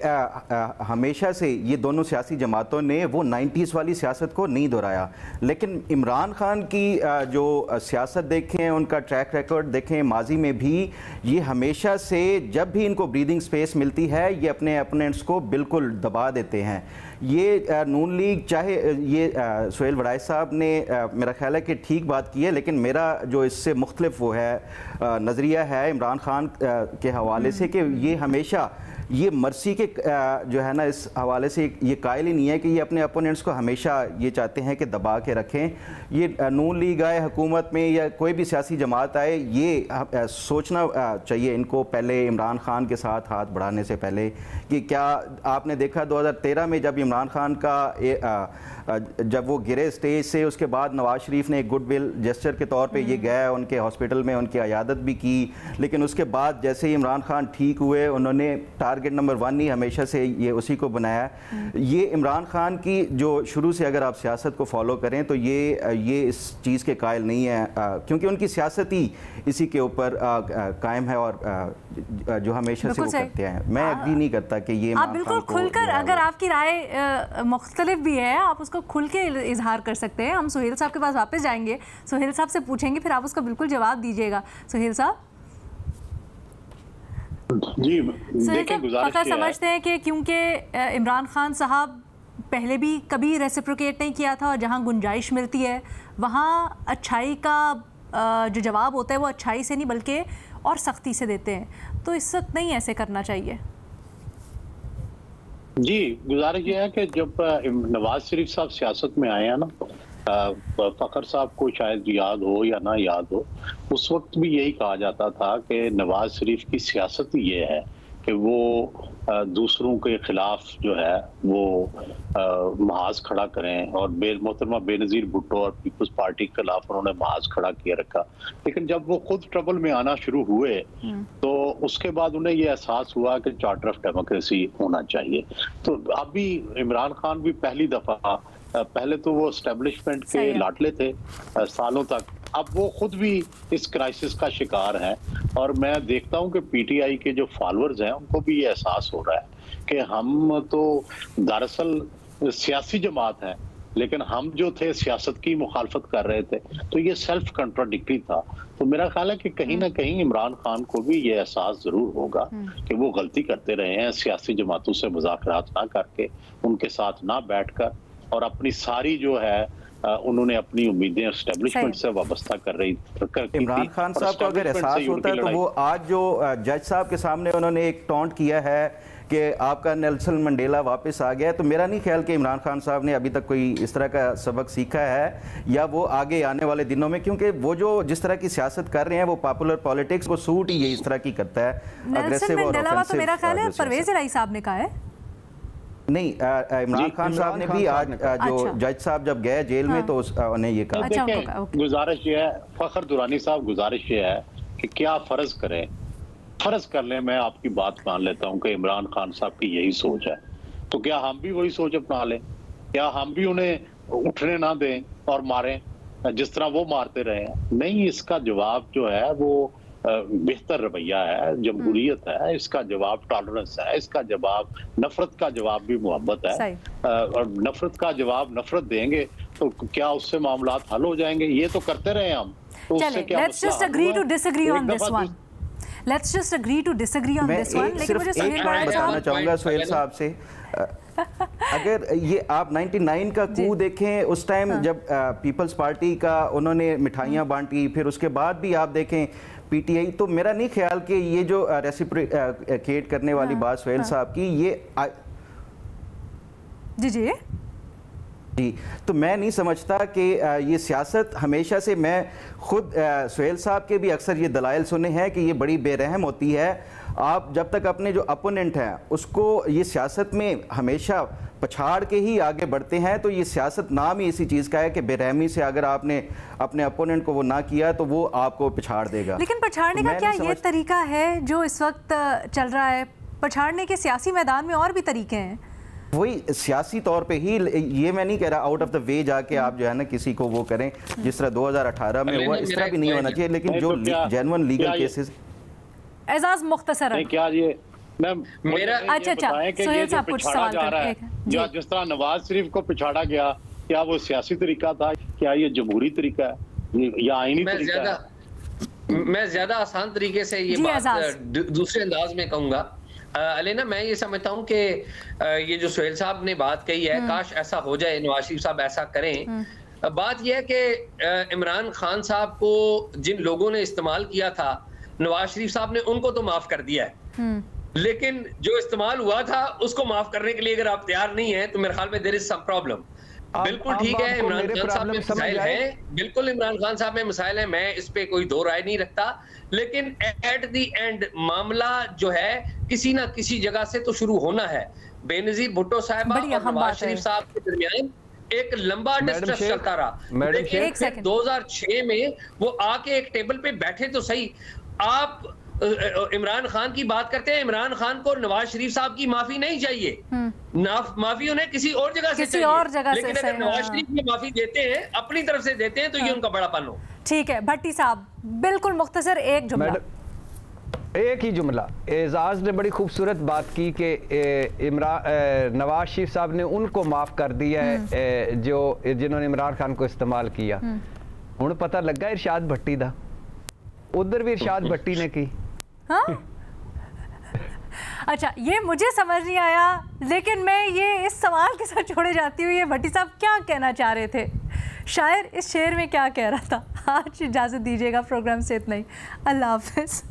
[SPEAKER 4] हमेशा से ये दोनों सियासी जमातों ने वो 90s वाली सियासत को नहीं दोहराया। लेकिन इमरान खान की जो सियासत देखें, उनका ट्रैक रिकॉर्ड देखें, माजी में भी ये हमेशा से जब भी इनको ब्रीदिंग स्पेस मिलती है ये अपने अपोनेंट्स को बिल्कुल दबा देते हैं। ये नून लीग, चाहे ये सुहेल वड़ाई साहब ने मेरा ख्याल है कि ठीक बात की है, लेकिन मेरा जो इससे मुख्तलिफ वो है नज़रिया है इमरान खान के हवाले से कि ये हमेशा ये मर्सी के जो है ना इस हवाले से ये कायल ही नहीं है कि ये अपने अपोनेंट्स को हमेशा ये चाहते हैं कि दबा के रखें। ये नून लीग आए हुकूमत में या कोई भी सियासी जमात आए, ये सोचना चाहिए इनको पहले इमरान खान के साथ हाथ बढ़ाने से पहले कि क्या आपने देखा 2013 में जब इमरान खान का जब वो गिरे स्टेज से, उसके बाद नवाज शरीफ ने एक गुडविल जेस्चर के तौर पे ये गए उनके हॉस्पिटल में, उनकी अयादत भी की, लेकिन उसके बाद जैसे ही इमरान खान ठीक हुए उन्होंने टारगेट नंबर 1 ही हमेशा से ये उसी को बनाया। ये इमरान खान की जो शुरू से अगर आप सियासत को फॉलो करें तो ये इस चीज़ के कायल नहीं है, क्योंकि उनकी सियासत ही इसी के ऊपर कायम है और जो हमेशा से वो करते हैं। मैं एग्री नहीं करता कि ये
[SPEAKER 1] आप बिल्कुल खुलकर, अगर आपकी राय मुख्तलिफ भी है आप उसको खुल के इजहार कर सकते हैं। हम सुहेल साहब के पास वापस जाएंगे, सुहेल साहब से पूछेंगे, फिर आप उसका बिल्कुल जवाब दीजिएगा। सुहेल साहब
[SPEAKER 2] जी, देखिए गुजारिश
[SPEAKER 1] समझते हैं कि क्योंकि इमरान खान साहब पहले भी कभी रेसिप्रोकेट नहीं किया था और जहां गुंजाइश मिलती है वहां अच्छाई का जो जवाब होता है वो अच्छाई से नहीं बल्कि और सख्ती से देते हैं, तो इस वक्त नहीं ऐसे करना चाहिए।
[SPEAKER 2] जी, गुजारिश ये है कि जब नवाज शरीफ साहब सियासत में आए हैं ना, फखर साहब को शायद याद हो या ना याद हो, उस वक्त भी यही कहा जाता था कि नवाज शरीफ की सियासत ये है कि वो दूसरों के खिलाफ जो है वो महाज खड़ा करें, और मोहतरमा बेनज़ीर भुट्टो और पीपल्स पार्टी के खिलाफ उन्होंने महाज खड़ा किए रखा। लेकिन जब वो खुद ट्रबल में आना शुरू हुए तो उसके बाद उन्हें ये एहसास हुआ कि चार्टर ऑफ डेमोक्रेसी होना चाहिए। तो अभी इमरान खान भी पहली दफा, पहले तो वो एस्टेब्लिशमेंट के लाडले थे सालों तक, अब वो खुद भी इस क्राइसिस का शिकार है। और मैं देखता हूं कि पीटीआई के जो फॉलोअर्स हैं उनको भी ये एहसास हो रहा है कि हम तो दरअसल सियासी जमात है, लेकिन हम जो थे सियासत की मुखालफत कर रहे थे, तो ये सेल्फ कंट्राडिक्टरी था। तो मेरा ख्याल है कि कहीं ना कहीं इमरान खान को भी ये एहसास जरूर होगा कि वो गलती करते रहे हैं, सियासी जमातों से मुज़ाकरात ना करके, उनके साथ ना बैठकर, और अपनी सारी जो है उन्होंने अपनी उम्मीदें एस्टेब्लिशमेंट से वाबस्ता कर रही।
[SPEAKER 4] इमरान खान साहब को अगर एहसास होता है तो वो आज जो जज साहब के सामने उन्होंने एक टॉन्ट किया है कि आपका नेल्सन मंडेला वापस आ गया है, तो मेरा नहीं ख्याल कि इमरान खान साहब ने अभी तक कोई इस तरह का सबक सीखा है या वो आगे आने वाले दिनों में, क्योंकि वो जो जिस तरह की सियासत कर रहे हैं वो पॉपुलर पॉलिटिक्स को सूट ही इस तरह की करता है, अग्रेसिव और ऑफेंसिव।
[SPEAKER 1] मेरा ख्याल है परवेज इलाही साहब ने कहा है
[SPEAKER 4] नहीं, इमरान खान साहब ने भी आज जो जज साहब जब गए जेल में तो उन्हें ये कहा।
[SPEAKER 2] गुजारिश ये है फखर दुरानी साहब, गुजारिश ये है कि क्या फर्ज करें, फर्ज कर लें, मैं आपकी बात मान लेता हूं कि इमरान खान साहब की यही सोच है, तो क्या हम भी वही सोच अपना लें? क्या हम भी उन्हें उठने ना दें और मारें जिस तरह वो मारते रहे हैं? नहीं, इसका जवाब जो है वो बेहतर रवैया है, जमहूरियत है, इसका जवाब टॉलरेंस है, इसका जवाब नफरत का जवाब भी मोहब्बत है। और नफरत का जवाब नफरत देंगे तो क्या उससे मामला हल हो जाएंगे? ये तो करते रहे हम, तो उससे क्या?
[SPEAKER 1] Let's just agree to disagree on this one. Let's just agree to disagree on this one. लेकिन मुझे
[SPEAKER 4] एक पॉइंट बताना चाहूंगा सुहेल साहब से, अगर ये आप 99 का कू देखें, उस टाइम जब पीपल्स पार्टी का उन्होंने मिठाइयाँ बांटी, फिर उसके बाद भी आप देखें पीटीआई, तो मेरा नहीं ख्याल कि ये जो रेसिप्रोकेट करने वाली बात सुहेल साहब की, ये जी, तो मैं नहीं समझता कि ये सियासत हमेशा से, मैं खुद सुहेल साहब के भी अक्सर ये दलाइल सुने हैं कि ये बड़ी बेरहम होती है। आप जब तक अपने जो अपोनेंट हैं उसको ये सियासत में हमेशा पछाड़ के ही आगे बढ़ते हैं, तो ये सियासत नाम ही इसी चीज़ का है कि बेरहमी से अगर आपने अपने अपोनेंट को वो ना किया तो वो आपको पछाड़ देगा।
[SPEAKER 1] लेकिन पछाड़ने का क्या ये तरीका है जो इस वक्त चल रहा है? पछाड़ने के सियासी मैदान में और भी तरीके हैं।
[SPEAKER 4] वही सियासी तौर पे ही, ये मैं नहीं कह रहा आउट ऑफ द वे जाके आप जो है ना किसी को वो करें जिस तरह 2018 में हुआ, इस तरह भी नहीं होना चाहिए। लेकिन जो जेन्युइन लीगल केसेस।
[SPEAKER 1] एजाज मुख्तसर
[SPEAKER 2] क्या ये
[SPEAKER 5] मेरा
[SPEAKER 1] अच्छा सोहेल साहब कुछ सवाल
[SPEAKER 2] जा रहा है या जिस तरह नवाज शरीफ को पिछाड़ा गया, क्या वो सियासी तरीका था, क्या ये जमहूरी तरीका है या आईनी तरीका है?
[SPEAKER 5] मैं ज्यादा आसान तरीके से ये बात दूसरे अंदाज में कहूंगा। अलेना, मैं ये समझता हूँ कि ये जो सोहेल साहब ने बात कही है, काश ऐसा हो जाए, नवाज शरीफ साहब ऐसा करें। बात यह है कि इमरान खान साहब को जिन लोगों ने इस्तेमाल किया था, नवाज शरीफ साहब ने उनको तो माफ कर दिया है, लेकिन जो इस्तेमाल हुआ था उसको माफ करने के लिए अगर आप तैयार नहीं है तो मेरे ख्याल में देयर इज सम प्रॉब्लम। बिल्कुल ठीक है, इमरान खान साहब में मसाइल है, बिल्कुल इमरान खान साहब में मसाइल है, मैं इस पे कोई दो राय नहीं रखता। लेकिन एट द एंड मामला जो है किसी ना किसी जगह से तो शुरू होना है। बेनजीर भुट्टो साहिबा और नवाज शरीफ साहब के दरमियान एक लंबा डिस्कस चलता रहा, लेकिन 2006 में वो आके एक टेबल पे बैठे तो सही। आप इमरान खान की बात करते हैं, इमरान खान को नवाज शरीफ साहब की माफी नहीं चाहिए, माफी उन्हें किसी और जगह से चाहिए। लेकिन अगर नवाज शरीफ में माफी देते हैं, अपनी तरफ से देते हैं, तो ये उनका बड़ापन हो।
[SPEAKER 1] ठीक है भट्टी साहब, बिल्कुल मुख्तसर एक जुमला,
[SPEAKER 3] एक ही जुमला। एजाज ने बड़ी खूबसूरत बात की कि नवाज शरीफ साहब ने उनको माफ कर दिया है जो जिन्होंने इमरान खान को इस्तेमाल किया। हुण पता लगा इरशाद भट्टी दा, उधर भी इरशाद भट्टी ने की।
[SPEAKER 1] हाँ? अच्छा, ये मुझे समझ नहीं आया, लेकिन मैं ये इस सवाल के साथ छोड़े जाती हूँ, ये भट्टी साहब क्या कहना चाह रहे थे, शायर इस शेर में क्या कह रहा था। आज इजाज़त दीजिएगा, प्रोग्राम से इतना ही। अल्लाह हाफ़िज़।